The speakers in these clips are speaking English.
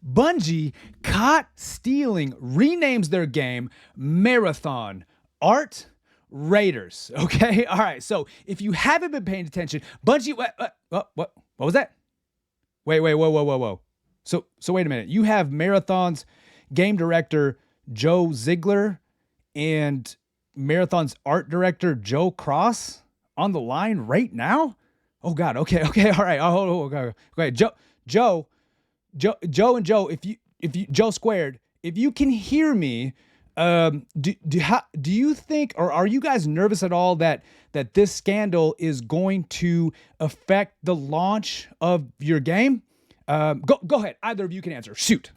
Bungie, caught stealing, renames their game Marathon Art Raiders. Okay, all right. So if you haven't been paying attention, Bungie, what was that? Wait, whoa. So wait a minute. You have Marathon's game director Joe Ziegler and Marathon's art director Joe Cross on the line right now. Oh God. Okay. All right. Okay. Joe, if you Joe squared, if you can hear me, do you think, or are you guys nervous at all that this scandal is going to affect the launch of your game? Go ahead. Either of you can answer. Shoot.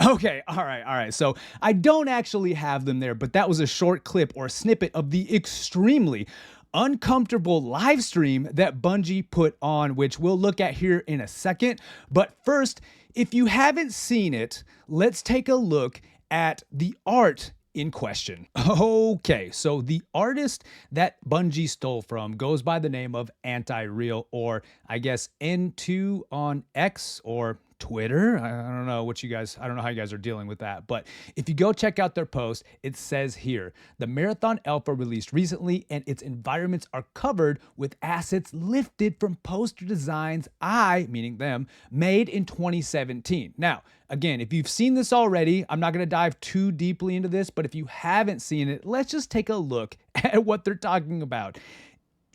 Okay, all right. So I don't actually have them there, but that was a short clip or snippet of the extremely uncomfortable live stream that Bungie put on, which we'll look at here in a second. But first, if you haven't seen it, let's take a look at the art in question. Okay, so the artist that Bungie stole from goes by the name of Antireal, or I guess N2 on X or Twitter. I don't know I don't know how you guys are dealing with that, but if you go check out their post, it says here, the Marathon Alpha released recently and its environments are covered with assets lifted from poster designs meaning them, made in 2017. Now, again, if you've seen this already, I'm not going to dive too deeply into this, but if you haven't seen it, let's just take a look at what they're talking about.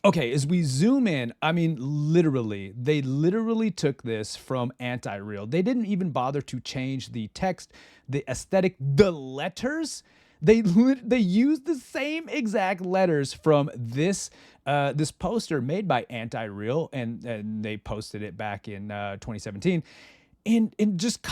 Okay, as we zoom in, I mean, they literally took this from Antireal. They didn't even bother to change the text, the aesthetic, the letters. They used the same exact letters from this poster made by Antireal, and they posted it back in 2017, and just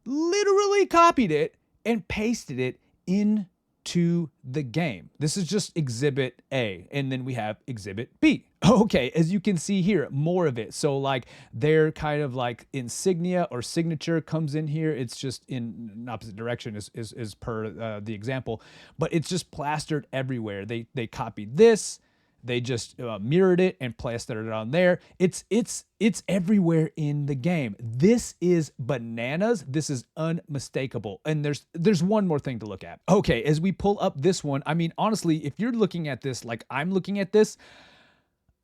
literally copied it, and pasted it into the game. This is just Exhibit A, and then we have Exhibit B. Okay, as you can see here, more of it. So like their kind of like insignia or signature comes in here. It's just in an opposite direction is per the example, but it's just plastered everywhere. They copied this. They just mirrored it and plastered it on there. It's everywhere in the game. This is bananas. This is unmistakable. And there's one more thing to look at. Okay, as we pull up this one, I mean, honestly, if you're looking at this like I'm looking at this,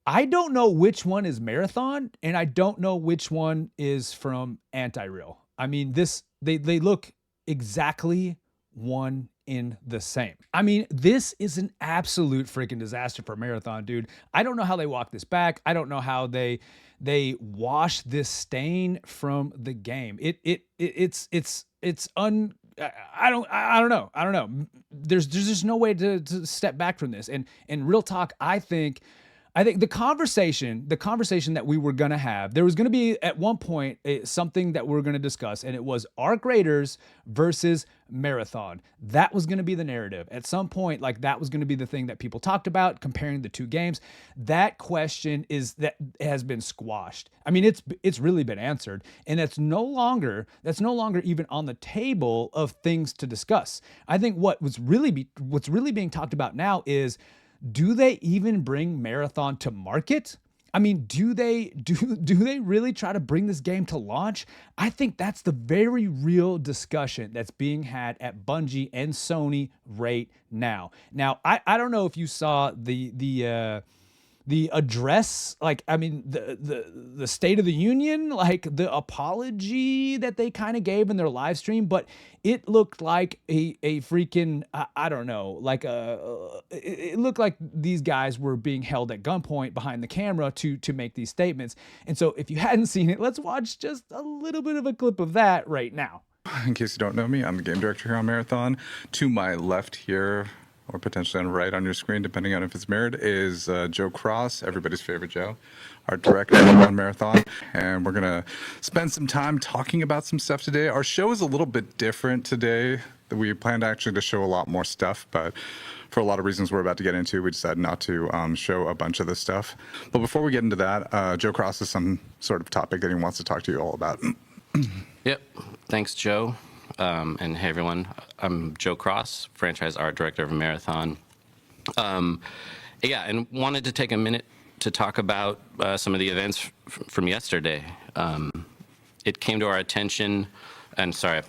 I don't know which one is Marathon and I don't know which one is from Antireal. I mean, they look exactly one in the same. I mean, this is an absolute freaking disaster for Marathon, dude. I don't know how they walk this back. I don't know how they wash this stain from the game. I don't know. There's just no way to step back from this. And real talk, I think the conversation that we were going to have, there was going to be at one point something that we're going to discuss, and it was Arc Raiders versus Marathon. That was going to be the narrative. At some point, like that was going to be the thing that people talked about, comparing the two games. That question has been squashed. I mean, it's really been answered, and that's no longer even on the table of things to discuss. I think what's really being talked about now is, do they even bring Marathon to market? I mean, do they really try to bring this game to launch? I think that's the very real discussion that's being had at Bungie and Sony right now. Now, I don't know if you saw the address, like, I mean, the State of the Union, like the apology that they kind of gave in their live stream, but it looked like a freaking, I don't know, like it looked like these guys were being held at gunpoint behind the camera to make these statements. And so if you hadn't seen it, let's watch just a little bit of a clip of that right now. In case you don't know me, I'm the game director here on Marathon. To my left here, or potentially on the right on your screen, depending on if it's mirrored, is Joe Cross, everybody's favorite Joe, our director on Marathon. And we're going to spend some time talking about some stuff today. Our show is a little bit different today. We planned actually to show a lot more stuff, but for a lot of reasons we're about to get into, we decided not to show a bunch of this stuff. But before we get into that, Joe Cross has some sort of topic that he wants to talk to you all about. Yep. Thanks, Joe. And hey, everyone. I'm Joe Cross, franchise art director of Marathon. Yeah, and wanted to take a minute to talk about some of the events from yesterday. It came to our attention, and sorry,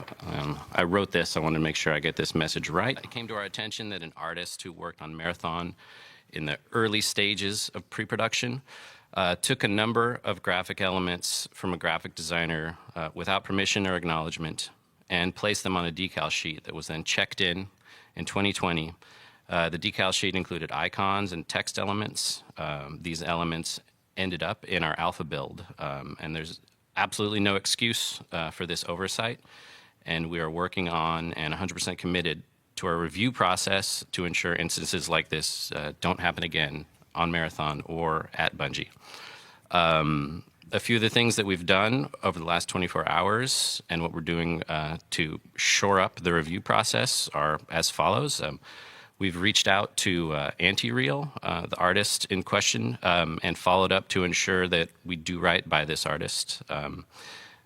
I wrote this. I wanted to make sure I get this message right. It came to our attention that an artist who worked on Marathon in the early stages of pre-production took a number of graphic elements from a graphic designer without permission or acknowledgement and placed them on a decal sheet that was then checked in 2020. The decal sheet included icons and text elements. These elements ended up in our alpha build, and there's absolutely no excuse for this oversight, and we are working on and 100% committed to our review process to ensure instances like this don't happen again on Marathon or at Bungie. A few of the things that we've done over the last 24 hours and what we're doing to shore up the review process are as follows. We've reached out to Antireal, the artist in question, and followed up to ensure that we do right by this artist.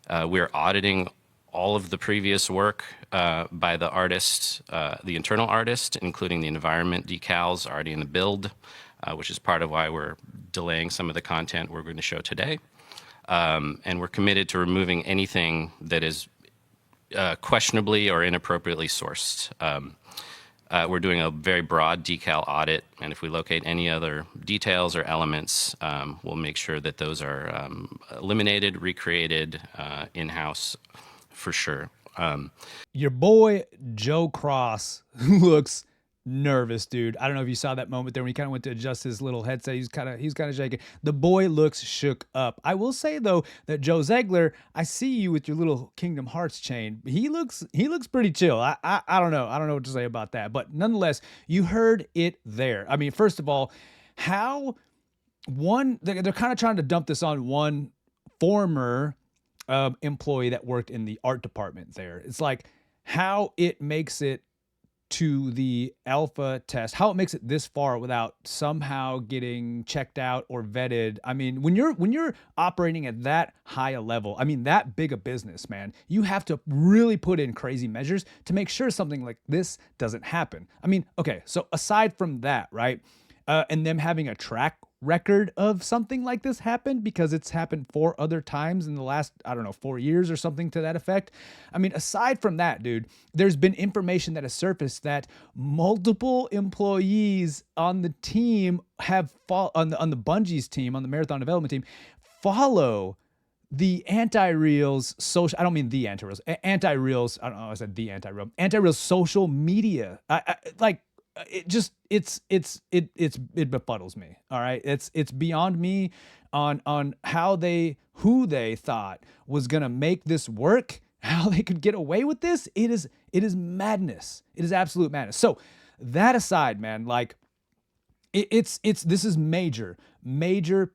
We're auditing all of the previous work by the artist, the internal artist, including the environment decals already in the build, which is part of why we're delaying some of the content we're going to show today. And we're committed to removing anything that is questionably or inappropriately sourced. We're doing a very broad decal audit, and if we locate any other details or elements, we'll make sure that those are eliminated, recreated in-house for sure. Your boy Joe Cross looks nervous, dude. I don't know if you saw that moment there when he kind of went to adjust his little headset. He's kind of shaking. The boy looks shook up. I will say though that Joe Zegler, I see you with your little Kingdom Hearts chain. He looks pretty chill. I don't know. I don't know what to say about that. But nonetheless, you heard it there. I mean, first of all, how they're kind of trying to dump this on one former employee that worked in the art department there. It's like how it makes it to the alpha test, how it makes it this far without somehow getting checked out or vetted. I mean, when you're operating at that high a level, I mean, that big a business, man, you have to really put in crazy measures to make sure something like this doesn't happen. I mean, okay, so aside from that, right, and them having a track record of something like this happened, because it's happened 4 other times in the last, I don't know, 4 years or something to that effect. I mean, aside from that, dude, there's been information that has surfaced that multiple employees on the team have on the Bungie's team, on the Marathon development team, follow the Antireal's social, I don't mean the Antireal's, Antireal's, I don't know, I said the Antireal, Antireal's social media. It befuddles me. All right. It's beyond me on who they thought was going to make this work, how they could get away with this. It is madness. It is absolute madness. So that aside, man, like this is major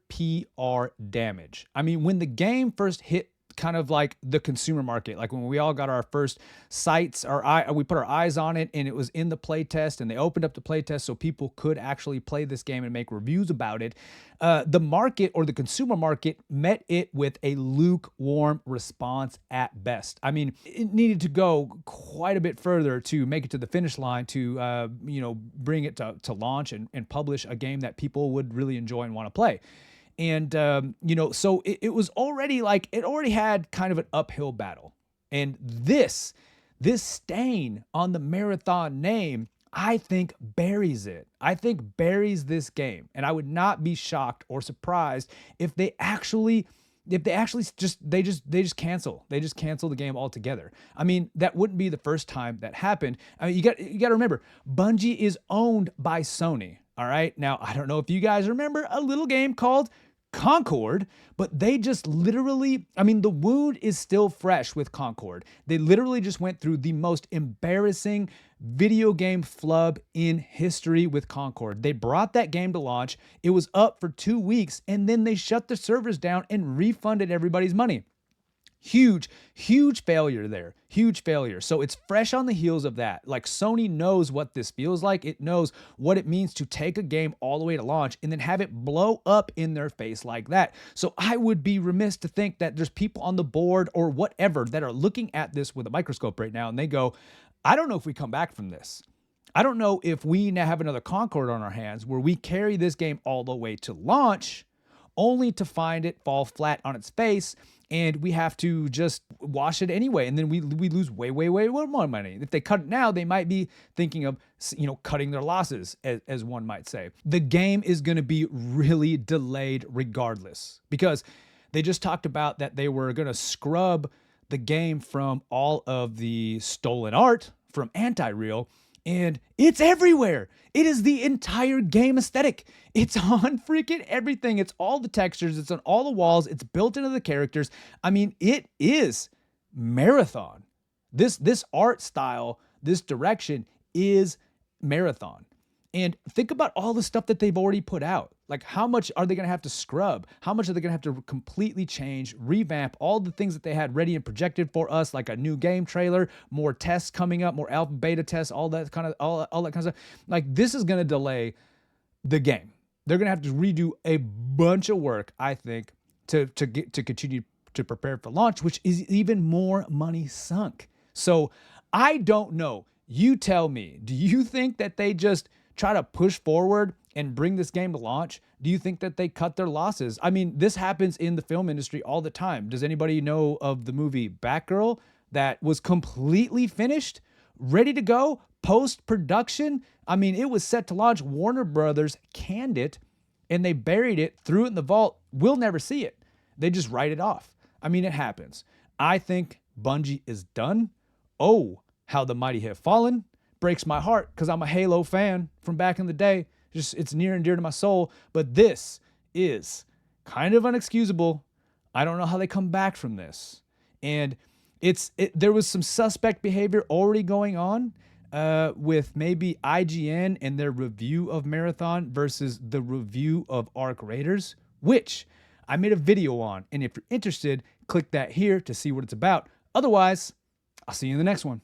PR damage. I mean, when the game first hit kind of like the consumer market, like when we all got our first sights, we put our eyes on it and it was in the play test, and they opened up the play test so people could actually play this game and make reviews about it. The market, or the consumer market, met it with a lukewarm response at best. I mean, it needed to go quite a bit further to make it to the finish line to bring it to launch and publish a game that people would really enjoy and want to play. And, so it was already like, it already had kind of an uphill battle. And this stain on the Marathon name, I think buries it. I think buries this game. And I would not be shocked or surprised if they just cancel the game altogether. I mean, that wouldn't be the first time that happened. I mean, you got to remember, Bungie is owned by Sony. All right. Now, I don't know if you guys remember a little game called Concord, but they just literally, I mean, the wound is still fresh with Concord. They literally just went through the most embarrassing video game flub in history with Concord. They brought that game to launch. It was up for 2 weeks, and then they shut the servers down and refunded everybody's money. Huge failure there. Huge failure. So it's fresh on the heels of that. Like, Sony knows what this feels like. It knows what it means to take a game all the way to launch and then have it blow up in their face like that. So I would be remiss to think that there's people on the board or whatever that are looking at this with a microscope right now and they go, I don't know if we come back from this. I don't know if we now have another Concord on our hands where we carry this game all the way to launch only to find it fall flat on its face and we have to just wash it anyway. And then we lose way more money. If they cut it now, they might be thinking of, cutting their losses, as one might say. The game is going to be really delayed regardless because they just talked about that they were going to scrub the game from all of the stolen art from Antireal. And it's everywhere. It is the entire game aesthetic. It's on freaking everything. It's all the textures. It's on all the walls. It's built into the characters. I mean, it is Marathon. This art style, this direction is Marathon. And think about all the stuff that they've already put out. Like, how much are they going to have to scrub? How much are they going to have to completely change, revamp all the things that they had ready and projected for us, like a new game trailer, more tests coming up, more alpha, beta tests, all that kind of stuff. Like, this is going to delay the game. They're going to have to redo a bunch of work, I think, to continue to prepare for launch, which is even more money sunk. So I don't know. You tell me, do you think that they just try to push forward and bring this game to launch? Do you think that they cut their losses? I mean, this happens in the film industry all the time. Does anybody know of the movie Batgirl that was completely finished, ready to go, post-production? I mean, it was set to launch. Warner Brothers canned it, and they buried it, threw it in the vault. We'll never see it. They just write it off. I mean, it happens. I think Bungie is done. Oh, how the mighty have fallen. Breaks my heart because I'm a Halo fan from back in the day. It's near and dear to my soul. But this is kind of unexcusable. I don't know how they come back from this. And there was some suspect behavior already going on with maybe IGN and their review of Marathon versus the review of Arc Raiders, which I made a video on. And if you're interested, click that here to see what it's about. Otherwise, I'll see you in the next one.